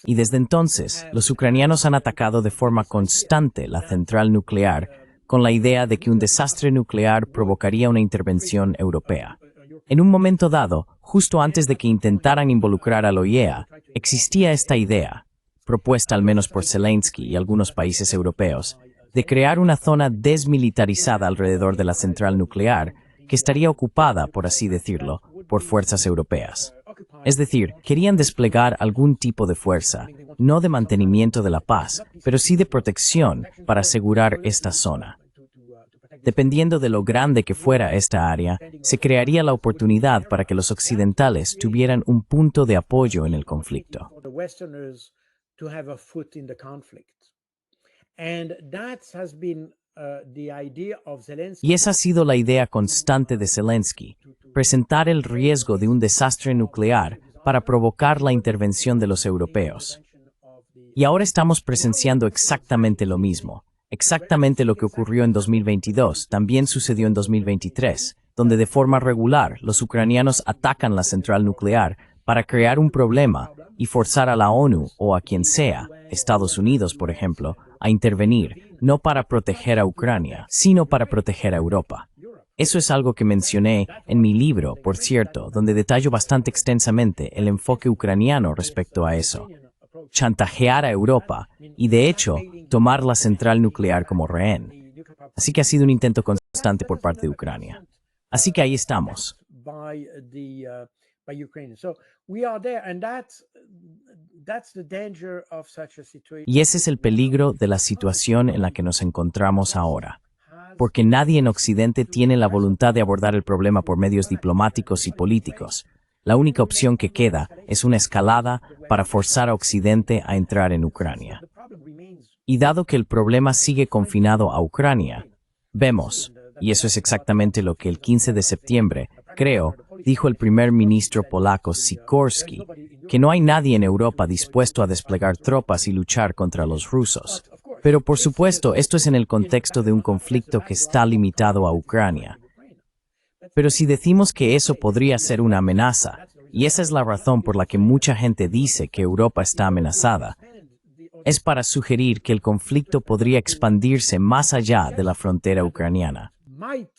Y desde entonces, los ucranianos han atacado de forma constante la central nuclear con la idea de que un desastre nuclear provocaría una intervención europea. En un momento dado, justo antes de que intentaran involucrar a la OIEA, existía esta idea, propuesta al menos por Zelensky y algunos países europeos, de crear una zona desmilitarizada alrededor de la central nuclear que estaría ocupada, por así decirlo, por fuerzas europeas. Es decir, querían desplegar algún tipo de fuerza, no de mantenimiento de la paz, pero sí de protección para asegurar esta zona. Dependiendo de lo grande que fuera esta área, se crearía la oportunidad para que los occidentales tuvieran un punto de apoyo en el conflicto. For the Westerners to have a foot in the conflict. And that has been the idea of Zelensky. Y esa ha sido la idea constante de Zelensky, presentar el riesgo de un desastre nuclear para provocar la intervención de los europeos. Y ahora estamos presenciando exactamente lo mismo. Exactamente lo que ocurrió en 2022 también sucedió en 2023, donde de forma regular los ucranianos atacan la central nuclear para crear un problema y forzar a la ONU o a quien sea, Estados Unidos por ejemplo, a intervenir, no para proteger a Ucrania, sino para proteger a Europa. Eso es algo que mencioné en mi libro, por cierto, donde detallo bastante extensamente el enfoque ucraniano respecto a eso. Chantajear a Europa y, de hecho, tomar la central nuclear como rehén. Así que ha sido un intento constante por parte de Ucrania. Así que ahí estamos. By Ukraine. So we are there, and that's the danger of such a situation. Y ese es el peligro de la situación en la que nos encontramos ahora. Porque nadie en Occidente tiene la voluntad de abordar el problema por medios diplomáticos y políticos. La única opción que queda es una escalada para forzar a Occidente a entrar en Ucrania. Y dado que el problema sigue confinado a Ucrania, vemos, y eso es exactamente lo que el 15 de septiembre, creo, dijo el primer ministro polaco Sikorski, que no hay nadie en Europa dispuesto a desplegar tropas y luchar contra los rusos. Pero por supuesto, esto es en el contexto de un conflicto que está limitado a Ucrania. Pero si decimos que eso podría ser una amenaza, y esa es la razón por la que mucha gente dice que Europa está amenazada, es para sugerir que el conflicto podría expandirse más allá de la frontera ucraniana. Might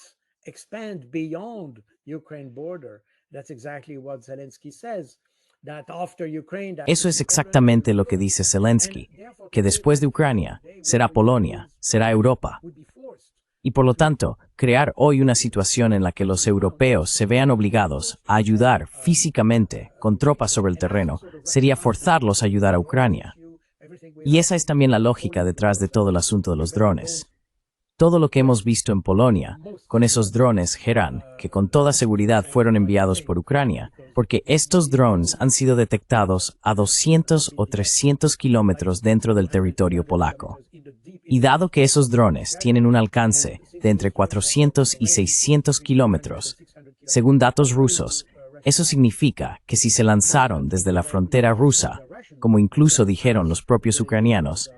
expand beyond Ukraine border. That's exactly what Zelensky says. That after Ukraine, Eso es exactamente lo que dice Zelensky, que después de Ucrania será Polonia, será Europa. would be forced. Y por lo tanto, crear hoy una situación en la que los europeos se vean obligados a ayudar físicamente con tropas sobre el terreno sería forzarlos a ayudar a Ucrania. Y esa es también la lógica detrás de todo el asunto de los drones. Todo lo que hemos visto en Polonia, con esos drones Heran, que con toda seguridad fueron enviados por Ucrania, porque estos drones han sido detectados a 200 o 300 kilómetros dentro del territorio polaco. Y dado que esos drones tienen un alcance de entre 400 y 600 kilómetros, según datos rusos, eso significa que si se lanzaron desde la frontera rusa, como incluso dijeron los propios ucranianos,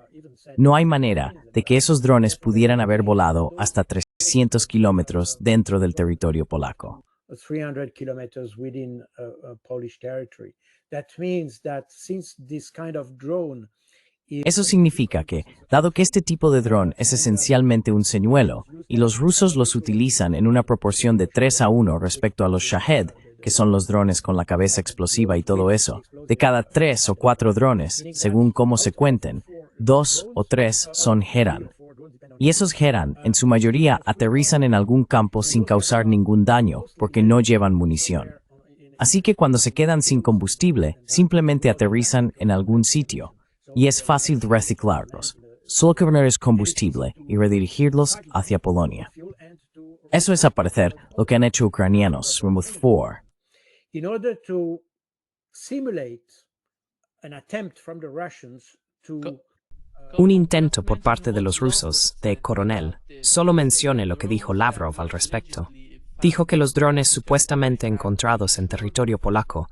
no hay manera de que esos drones pudieran haber volado hasta 300 kilómetros dentro del territorio polaco. 300 kilometers within Polish territory. That means that since this kind of drone Eso significa que, dado que este tipo de dron es esencialmente un señuelo, y los rusos los utilizan en una proporción de 3-1 respecto a los Shahed, que son los drones con la cabeza explosiva y todo eso, de cada 3 o 4 drones, según cómo se cuenten, 2 o 3 son Heran. Y esos Heran, en su mayoría, aterrizan en algún campo sin causar ningún daño, porque no llevan munición. Así que cuando se quedan sin combustible, simplemente aterrizan en algún sitio. Y es fácil reciclarlos, solo que ponerles combustible y redirigirlos hacia Polonia. Eso es, a parecer, lo que han hecho ucranianos, Smooth 4. in order to simulate an attempt from the Russians to Un intento por parte de los rusos, de Coronel, solo mencione lo que dijo Lavrov al respecto. Dijo que los drones supuestamente encontrados en territorio polaco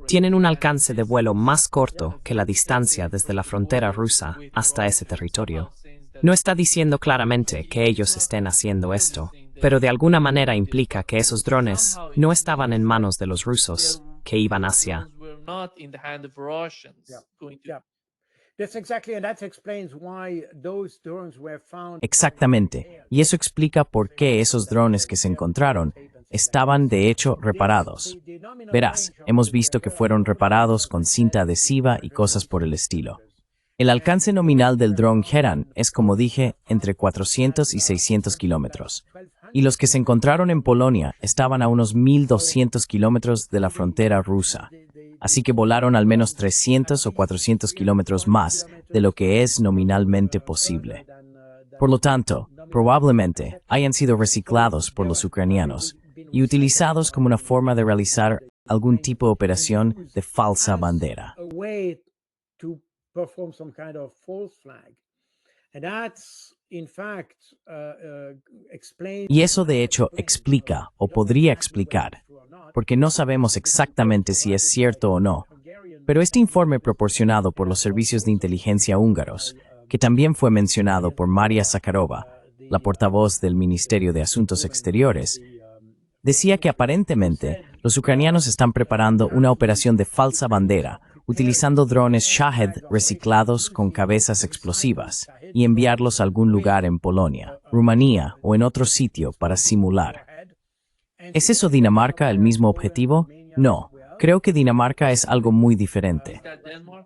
tienen un alcance de vuelo más corto que la distancia desde la frontera rusa hasta ese territorio. No está diciendo claramente que ellos estén haciendo esto, pero de alguna manera implica que esos drones no estaban en manos de los rusos, que iban hacia. yeah. That's exactly, and that explains why those drones were found. Exactamente, y eso explica por qué esos drones que se encontraron estaban de hecho reparados. Verás, hemos visto que fueron reparados con cinta adhesiva y cosas por el estilo. El alcance nominal del dron Heran es, como dije, entre 400 y 600 kilómetros. Y los que se encontraron en Polonia estaban a unos 1.200 kilómetros de la frontera rusa. Así que volaron al menos 300 o 400 kilómetros más de lo que es nominalmente posible. Por lo tanto, probablemente hayan sido reciclados por los ucranianos y utilizados como una forma de realizar algún tipo de operación de falsa bandera. A way to perform some kind of false flag. And that's, in fact, explains. Y eso de hecho explica o podría explicar, porque no sabemos exactamente si es cierto o no, pero este informe proporcionado por los servicios de inteligencia húngaros, que también fue mencionado por Maria Zakharova, la portavoz del Ministerio de Asuntos Exteriores, decía que aparentemente los ucranianos están preparando una operación de falsa bandera, utilizando drones Shahed reciclados con cabezas explosivas y enviarlos a algún lugar en Polonia, Rumanía o en otro sitio para simular. ¿Es eso Dinamarca el mismo objetivo? No, creo que Dinamarca es algo muy diferente.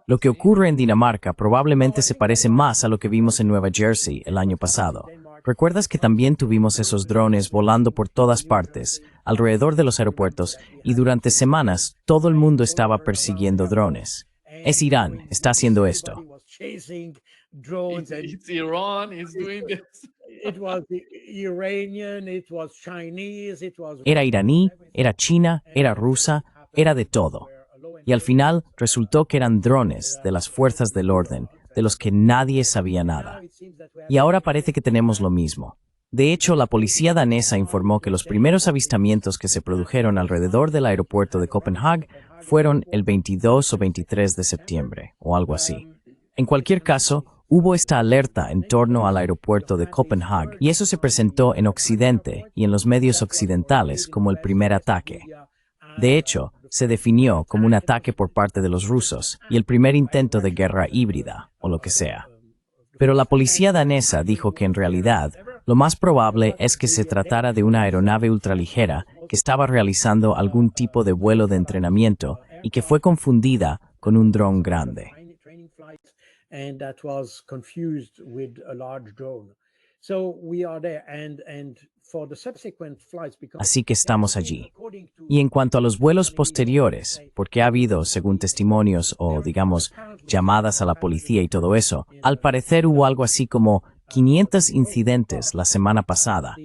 Lo que ocurre en Dinamarca probablemente se parece más a lo que vimos en Nueva Jersey el año pasado. ¿Recuerdas que también tuvimos esos drones volando por todas partes, alrededor de los aeropuertos, y durante semanas todo el mundo estaba persiguiendo drones? Es Irán, está haciendo esto. It's Iran is doing this. It was Iranian, it was Chinese, it was. Era iraní, era china, era rusa, era de todo. Y al final resultó que eran drones de las fuerzas del orden, de los que nadie sabía nada. Y ahora parece que tenemos lo mismo. De hecho, la policía danesa informó que los primeros avistamientos que se produjeron alrededor del aeropuerto de Copenhague fueron el 22 o 23 de septiembre, o algo así. En cualquier caso, hubo esta alerta en torno al aeropuerto de Copenhague, y eso se presentó en Occidente y en los medios occidentales como el primer ataque. De hecho, se definió como un ataque por parte de los rusos y el primer intento de guerra híbrida, o lo que sea. Pero la policía danesa dijo que en realidad, lo más probable es que se tratara de una aeronave ultraligera que estaba realizando algún tipo de vuelo de entrenamiento y que fue confundida con un dron grande. And that was confused with a large drone. So we are there, and for the subsequent flights, because Así que estamos allí. Y en cuanto a los vuelos posteriores, porque ha habido, según testimonios o, digamos, llamadas a la policía y todo eso, al parecer hubo algo así como 500 incidentes la semana pasada,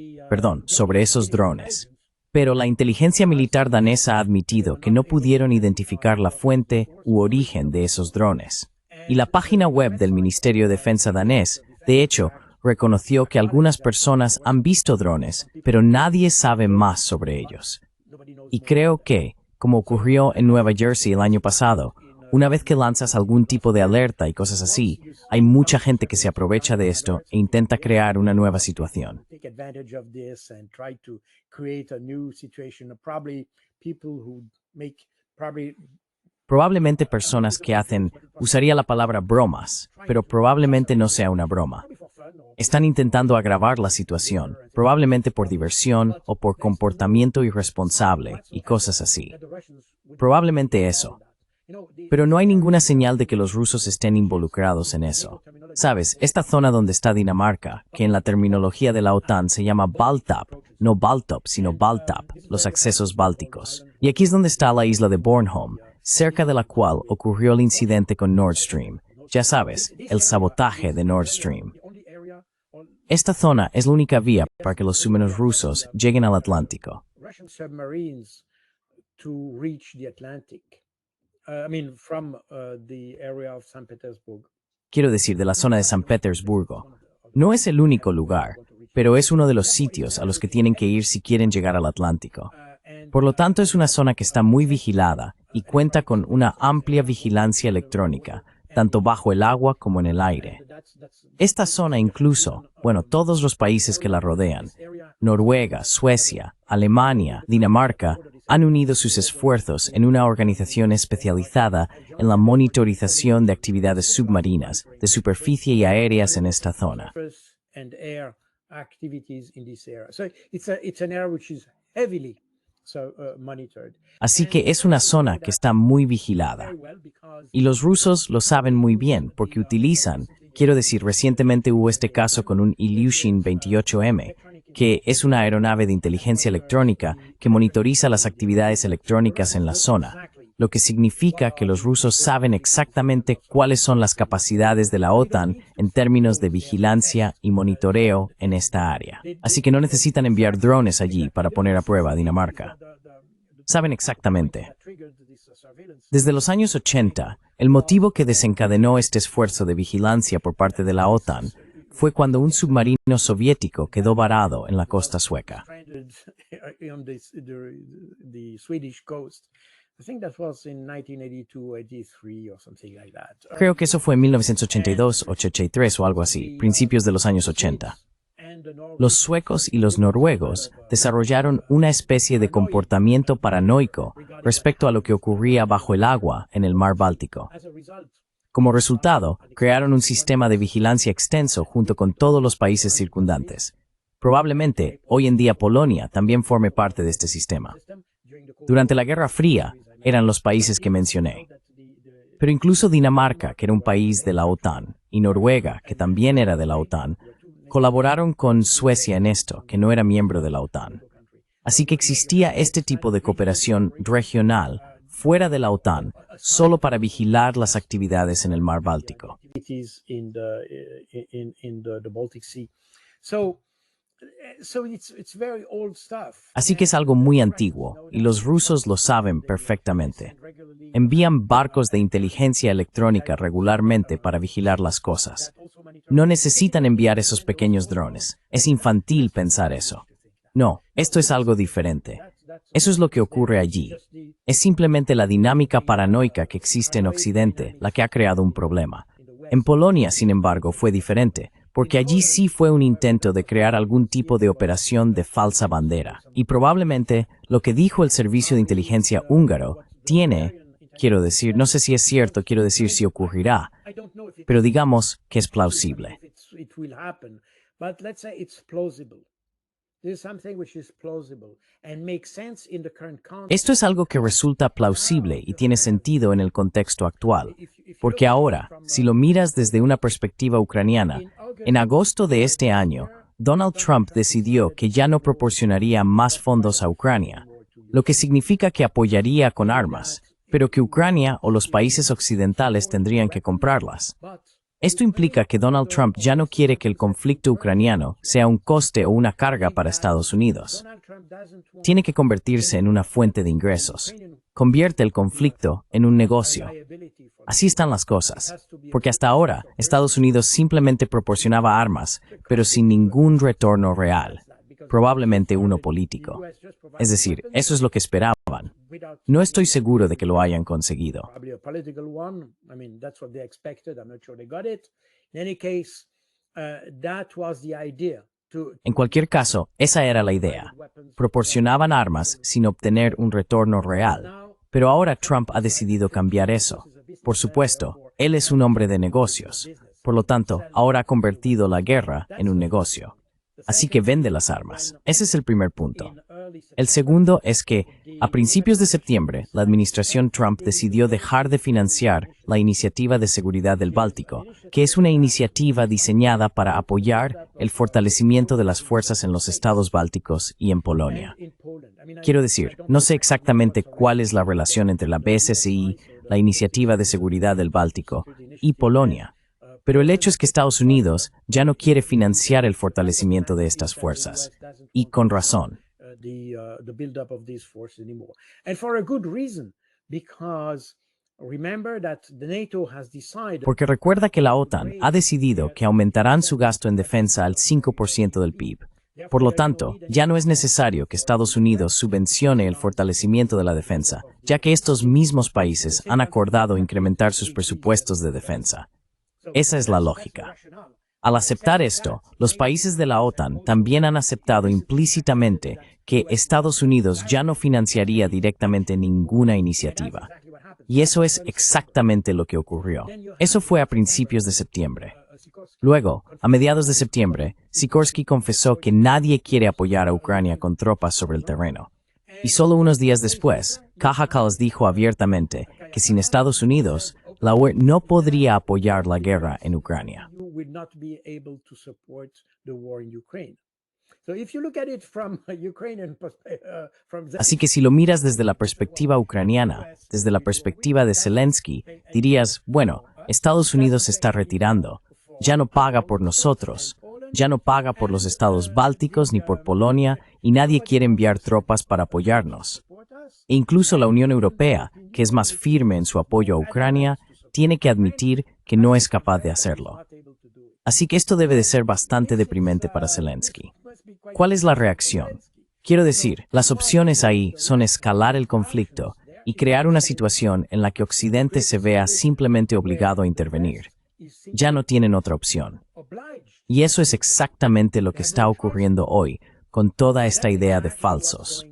sobre esos drones. Pero la inteligencia militar danesa ha admitido que no pudieron identificar la fuente u origen de esos drones. Y la página web del Ministerio de Defensa danés, de hecho, reconoció que algunas personas han visto drones, pero nadie sabe más sobre ellos. Y creo que, como ocurrió en Nueva Jersey el año pasado, una vez que lanzas algún tipo de alerta y cosas así, hay mucha gente que se aprovecha de esto e intenta crear una nueva situación. Probablemente personas que hacen, usaría la palabra bromas, pero probablemente no sea una broma. Están intentando agravar la situación, probablemente por diversión o por comportamiento irresponsable y cosas así. Probablemente eso. Pero no hay ninguna señal de que los rusos estén involucrados en eso. Sabes, esta zona donde está Dinamarca, que en la terminología de la OTAN se llama Baltap, no Baltop, sino Baltap, los accesos bálticos. Y aquí es donde está la isla de Bornholm, cerca de la cual ocurrió el incidente con Nord Stream. Ya sabes, el sabotaje de Nord Stream. Esta zona es la única vía para que los submarinos rusos lleguen al Atlántico. Quiero decir, de la zona de San Petersburgo. No es el único lugar, pero es uno de los sitios a los que tienen que ir si quieren llegar al Atlántico. Por lo tanto, es una zona que está muy vigilada y cuenta con una amplia vigilancia electrónica, tanto bajo el agua como en el aire. Esta zona incluso, todos los países que la rodean, Noruega, Suecia, Alemania, Dinamarca, han unido sus esfuerzos en una organización especializada en la monitorización de actividades submarinas, de superficie y aéreas en esta zona. Así que es una zona que está muy vigilada. Y los rusos lo saben muy bien porque utilizan, recientemente hubo este caso con un Ilyushin 28M, que es una aeronave de inteligencia electrónica que monitoriza las actividades electrónicas en la zona. lo que significa que los rusos saben exactamente cuáles son las capacidades de la OTAN en términos de vigilancia y monitoreo en esta área. Así que no necesitan enviar drones allí para poner a prueba a Dinamarca. Saben exactamente. Desde los años 80, el motivo que desencadenó este esfuerzo de vigilancia por parte de la OTAN fue cuando un submarino soviético quedó varado en la costa sueca. Creo que eso fue en 1982, 83 o algo así, principios de los años 80. Los suecos y los noruegos desarrollaron una especie de comportamiento paranoico respecto a lo que ocurría bajo el agua en el mar Báltico. Como resultado, crearon un sistema de vigilancia extenso junto con todos los países circundantes. Probablemente, hoy en día Polonia también forme parte de este sistema. Durante la Guerra Fría, eran los países que mencioné. Pero incluso Dinamarca, que era un país de la OTAN, y Noruega, que también era de la OTAN, colaboraron con Suecia en esto, que no era miembro de la OTAN. Así que existía este tipo de cooperación regional fuera de la OTAN, solo para vigilar las actividades en el mar Báltico. Así que es algo muy antiguo, y los rusos lo saben perfectamente. Envían barcos de inteligencia electrónica regularmente para vigilar las cosas. No necesitan enviar esos pequeños drones. Es infantil pensar eso. No, esto es algo diferente. Eso es lo que ocurre allí. Es simplemente la dinámica paranoica que existe en Occidente la que ha creado un problema. En Polonia, sin embargo, fue diferente, porque allí sí fue un intento de crear algún tipo de operación de falsa bandera. Y probablemente lo que dijo el servicio de inteligencia húngaro quiero decir, no sé si es cierto, quiero decir si ocurrirá, pero digamos que es plausible. Esto es algo que resulta plausible y tiene sentido en el contexto actual, porque ahora, si lo miras desde una perspectiva ucraniana, en agosto de este año, Donald Trump decidió que ya no proporcionaría más fondos a Ucrania, lo que significa que apoyaría con armas, pero que Ucrania o los países occidentales tendrían que comprarlas. Esto implica que Donald Trump ya no quiere que el conflicto ucraniano sea un coste o una carga para Estados Unidos. Tiene que convertirse en una fuente de ingresos. Convierte el conflicto en un negocio. Así están las cosas, porque hasta ahora Estados Unidos simplemente proporcionaba armas, pero sin ningún retorno real, probablemente uno político. Es decir, eso es lo que esperaban. No estoy seguro de que lo hayan conseguido. En cualquier caso, esa era la idea. Proporcionaban armas sin obtener un retorno real. Pero ahora Trump ha decidido cambiar eso. Por supuesto, él es un hombre de negocios. Por lo tanto, ahora ha convertido la guerra en un negocio. Así que vende las armas. Ese es el primer punto. El segundo es que, a principios de septiembre, la administración Trump decidió dejar de financiar la Iniciativa de Seguridad del Báltico, que es una iniciativa diseñada para apoyar el fortalecimiento de las fuerzas en los estados bálticos y en Polonia. Quiero decir, no sé exactamente cuál es la relación entre la BSSI, la Iniciativa de Seguridad del Báltico, y Polonia. Pero el hecho es que Estados Unidos ya no quiere financiar el fortalecimiento de estas fuerzas, y con razón. Porque recuerda que la OTAN ha decidido que aumentarán su gasto en defensa al 5% del PIB. Por lo tanto, ya no es necesario que Estados Unidos subvencione el fortalecimiento de la defensa, ya que estos mismos países han acordado incrementar sus presupuestos de defensa. Esa es la lógica. Al aceptar esto, los países de la OTAN también han aceptado implícitamente que Estados Unidos ya no financiaría directamente ninguna iniciativa. Y eso es exactamente lo que ocurrió. Eso fue a principios de septiembre. Luego, a mediados de septiembre, Sikorsky confesó que nadie quiere apoyar a Ucrania con tropas sobre el terreno. Y solo unos días después, Kaja Kallas dijo abiertamente que sin Estados Unidos, la UE no podría apoyar la guerra en Ucrania. So if you look at it from a Ukrainian Así que si lo miras desde la perspectiva ucraniana, desde la perspectiva de Zelensky, dirías, bueno, Estados Unidos se está retirando, ya no paga por nosotros, ya no paga por los estados bálticos ni por Polonia y nadie quiere enviar tropas para apoyarnos. E incluso la Unión Europea, que es más firme en su apoyo a Ucrania, tiene que admitir que no es capaz de hacerlo. Así que esto debe de ser bastante deprimente para Zelensky. ¿Cuál es la reacción? Quiero decir, las opciones ahí son escalar el conflicto y crear una situación en la que Occidente se vea simplemente obligado a intervenir. Ya no tienen otra opción. Y eso es exactamente lo que está ocurriendo hoy con toda esta idea de falsos.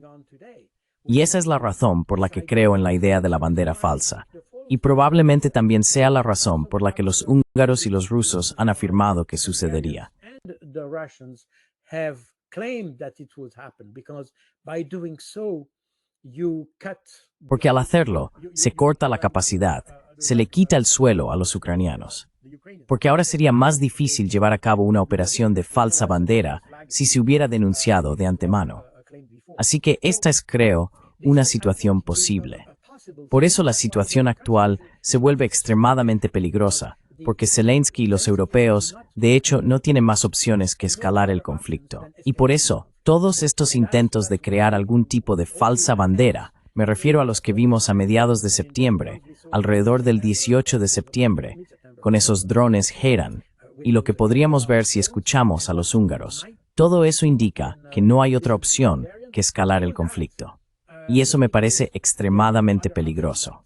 Y esa es la razón por la que creo en la idea de la bandera falsa. Y probablemente también sea la razón por la que los húngaros y los rusos han afirmado que sucedería. Porque al hacerlo, se corta la capacidad, se le quita el suelo a los ucranianos. Porque ahora sería más difícil llevar a cabo una operación de falsa bandera si se hubiera denunciado de antemano. Así que esta es, creo, una situación posible. Por eso la situación actual se vuelve extremadamente peligrosa, porque Zelensky y los europeos, de hecho, no tienen más opciones que escalar el conflicto. Y por eso, todos estos intentos de crear algún tipo de falsa bandera, me refiero a los que vimos a mediados de septiembre, alrededor del 18 de septiembre, con esos drones Heran, y lo que podríamos ver si escuchamos a los húngaros. Todo eso indica que no hay otra opción que escalar el conflicto. Y eso me parece extremadamente peligroso.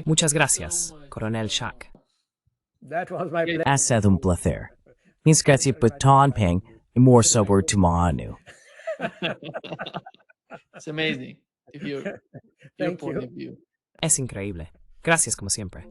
Muchas gracias, Coronel Shak. Ha sido un placer. Mis gracias por tonping y more sobre tu mano. It's amazing to hear your Thank point you. of view. Es increíble. Gracias como siempre.